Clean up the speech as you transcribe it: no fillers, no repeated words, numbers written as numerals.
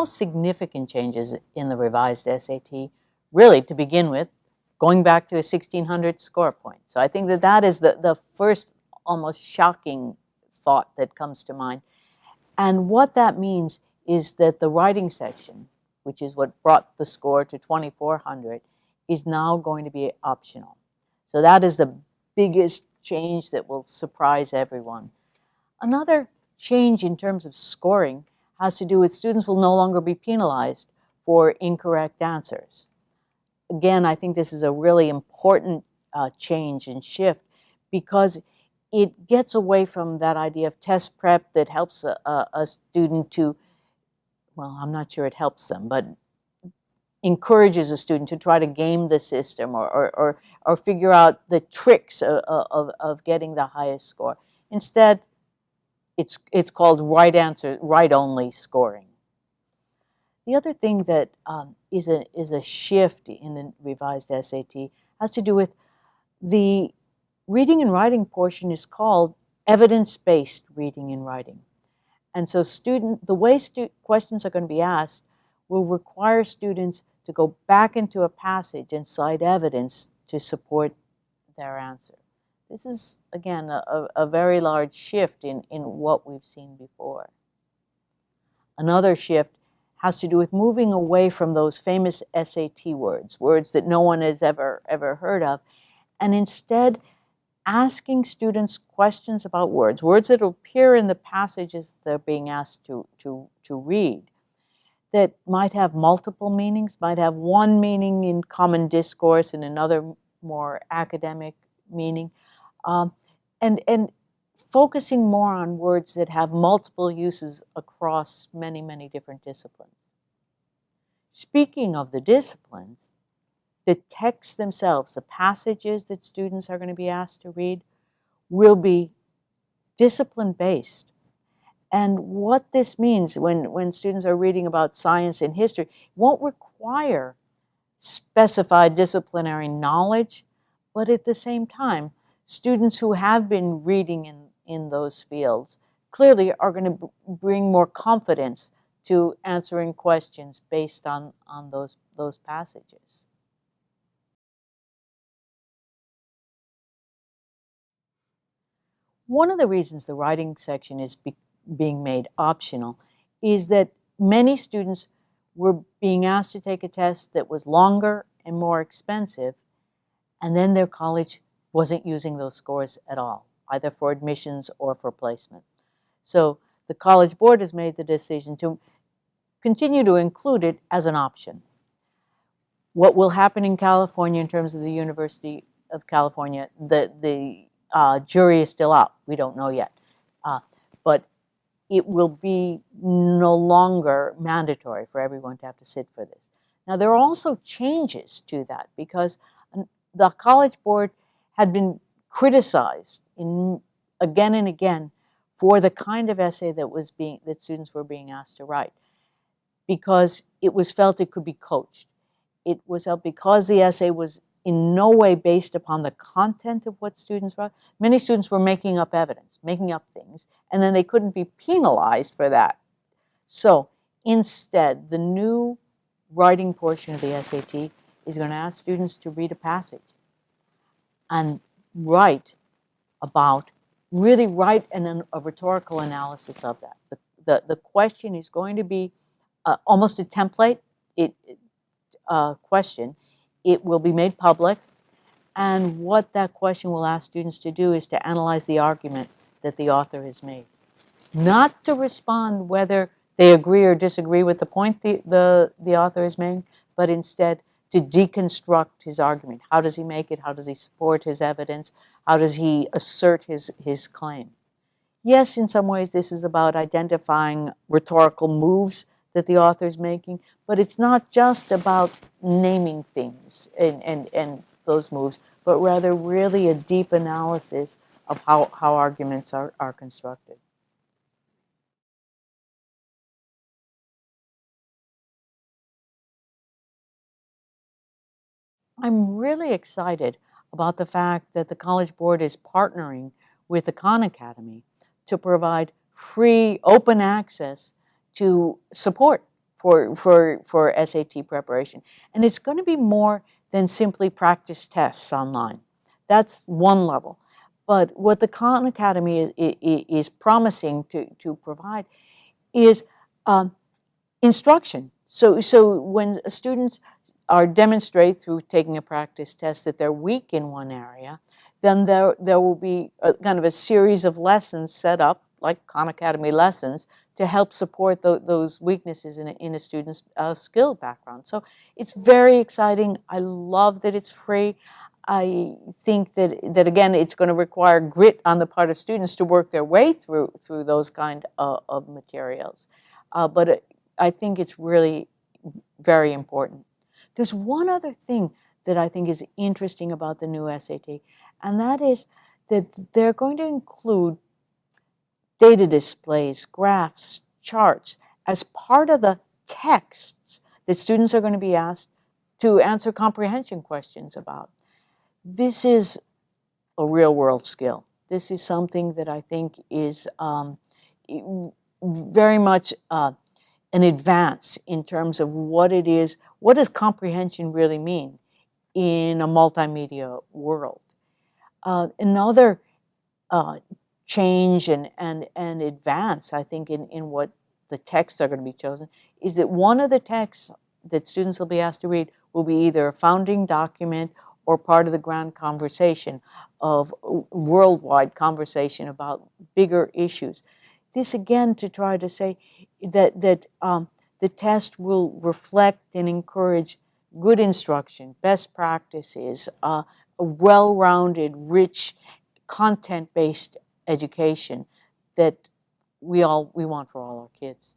most significant changes in the revised SAT, really to begin with, going back to a 1600 score point. So I think that that is the first almost shocking thought that comes to mind. And what that means is that the writing section, which is what brought the score to 2400, is now going to be optional. So that is the biggest change that will surprise everyone. Another change in terms of scoring has to do with students will no longer be penalized for incorrect answers. Again, I think this is a really important change and shift because it gets away from that idea of test prep that helps a student to, well, I'm not sure it helps them, but encourages a student to try to game the system or figure out the tricks of getting the highest score. Instead, it's called right answer, right only scoring. The other thing that is a shift in the revised SAT has to do with the reading and writing portion is called evidence-based reading and writing. And so the way questions are going to be asked will require students to go back into a passage and cite evidence to support their answer. This is, again, a very large shift in what we've seen before. Another shift has to do with moving away from those famous SAT words, words that no one has ever heard of, and instead asking students questions about words, words that appear in the passages they're being asked to read, that might have multiple meanings, might have one meaning in common discourse and another more academic meaning, and focusing more on words that have multiple uses across many, many different disciplines. Speaking of the disciplines, the texts themselves, the passages that students are going to be asked to read, will be discipline-based. And what this means when students are reading about science and history won't require specified disciplinary knowledge, but at the same time, students who have been reading in those fields clearly are going to bring more confidence to answering questions based on those passages. One of the reasons the writing section is being made optional is that many students were being asked to take a test that was longer and more expensive, and then their college wasn't using those scores at all, either for admissions or for placement. So the College Board has made the decision to continue to include it as an option. What will happen in California in terms of the University of California, the jury is still out. We don't know yet. But it will be no longer mandatory for everyone to have to sit for this. Now, there are also changes to that because the College Board had been criticized again and again for the kind of essay that students were being asked to write because it was felt it could be coached. It was felt because the essay was in no way based upon the content of what students wrote. Many students were making up evidence, making up things, and then they couldn't be penalized for that. So instead, the new writing portion of the SAT is going to ask students to read a passage and really write a rhetorical analysis of that. The question is going to be almost a template question. It will be made public, and what that question will ask students to do is to analyze the argument that the author has made. Not to respond whether they agree or disagree with the point the author is making, but instead to deconstruct his argument. How does he make it? How does he support his evidence? How does he assert his claim? Yes, in some ways this is about identifying rhetorical moves that the author is making, but it's not just about naming things and those moves, but rather really a deep analysis of how arguments are constructed. I'm really excited about the fact that the College Board is partnering with the Khan Academy to provide free, open access to support for SAT preparation. And it's going to be more than simply practice tests online. That's one level. But what the Khan Academy is promising to provide is instruction. So when students are demonstrate through taking a practice test that they're weak in one area, then there will be kind of a series of lessons set up, like Khan Academy lessons, to help support those weaknesses in a student's skill background. So it's very exciting. I love that it's free. I think that again, it's going to require grit on the part of students to work their way through those kind of materials. But I think it's really very important. There's one other thing that I think is interesting about the new SAT, and that is that they're going to include data displays, graphs, charts as part of the texts that students are going to be asked to answer comprehension questions about. This is a real-world skill. This is something that I think is very much an advance in terms of what it is. What does comprehension really mean in a multimedia world? Another change and advance, I think, in what the texts are going to be chosen is that one of the texts that students will be asked to read will be either a founding document or part of the grand conversation of worldwide conversation about bigger issues. This again to try to say that the test will reflect and encourage good instruction, best practices, a well-rounded, rich, content-based education that we want for all our kids.